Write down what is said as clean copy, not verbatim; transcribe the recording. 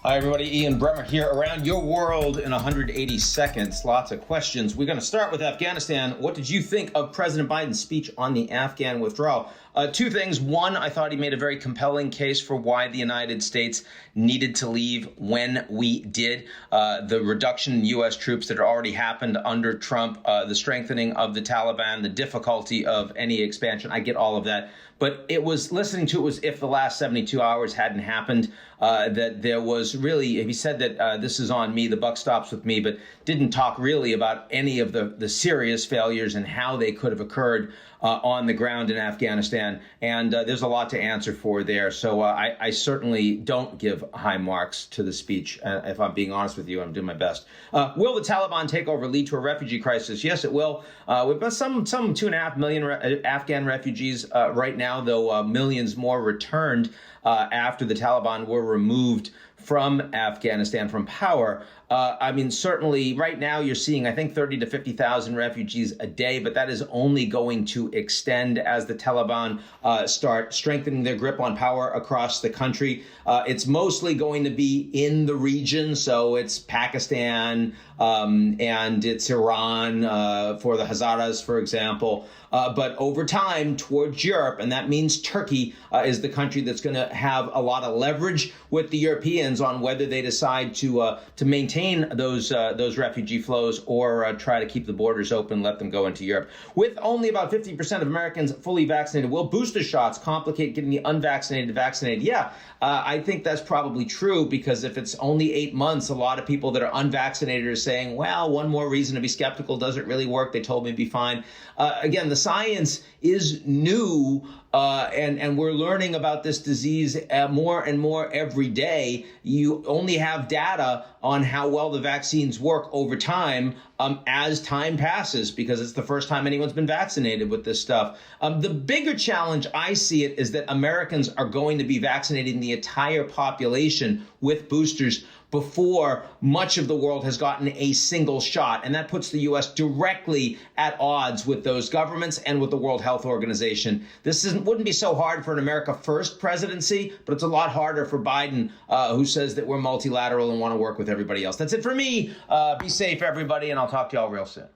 Hi, everybody. Ian Bremmer here. Around your world in 180 seconds. Lots of questions. We're going to start with Afghanistan. What did you think of President Biden's speech on the Afghan withdrawal? Two things. One, I thought he made a very compelling case for why the United States needed to leave when we did. The reduction in U.S. troops that had already happened under Trump, the strengthening of the Taliban, the difficulty of any expansion. I get all of that. But it was listening to it was if the last 72 hours hadn't happened, that there was really, he said that this is on me, the buck stops with me, but didn't talk really about any of the serious failures and how they could have occurred on the ground in Afghanistan. And there's a lot to answer for there. So I certainly don't give high marks to the speech. If I'm being honest with you, I'm doing my best. Will the Taliban takeover lead to a refugee crisis? Yes, it will. We've got some 2.5 million Afghan refugees right now, though millions more returned after the Taliban were removed from Afghanistan, from power. Certainly right now you're seeing, I think, 30 to 50,000 refugees a day, but that is only going to extend as the Taliban start strengthening their grip on power across the country. It's mostly going to be in the region. So it's Pakistan and it's Iran for the Hazaras, for example. But over time towards Europe, and that means Turkey is the country that's going to have a lot of leverage with the Europeans on whether they decide to maintain those refugee flows or try to keep the borders open, let them go into Europe. With only about 50% of Americans fully vaccinated, will booster shots complicate getting the unvaccinated vaccinated? Yeah, I think that's probably true, because if it's only 8 months, a lot of people that are unvaccinated are saying, well, one more reason to be skeptical, doesn't really work. They told me to be fine. Again, the science is new, and we're learning about this disease more and more every day. You only have data on how well the vaccines work over time as time passes, because it's the first time anyone's been vaccinated with this stuff. The bigger challenge, I see it, is that Americans are going to be vaccinating the entire population with boosters before much of the world has gotten a single shot. And that puts the U.S. directly at odds with those governments and with the World Health Organization. This wouldn't be so hard for an America First presidency, but it's a lot harder for Biden, who says that we're multilateral and want to work with everybody else. That's it for me. Be safe, everybody, and I'll talk to y'all real soon.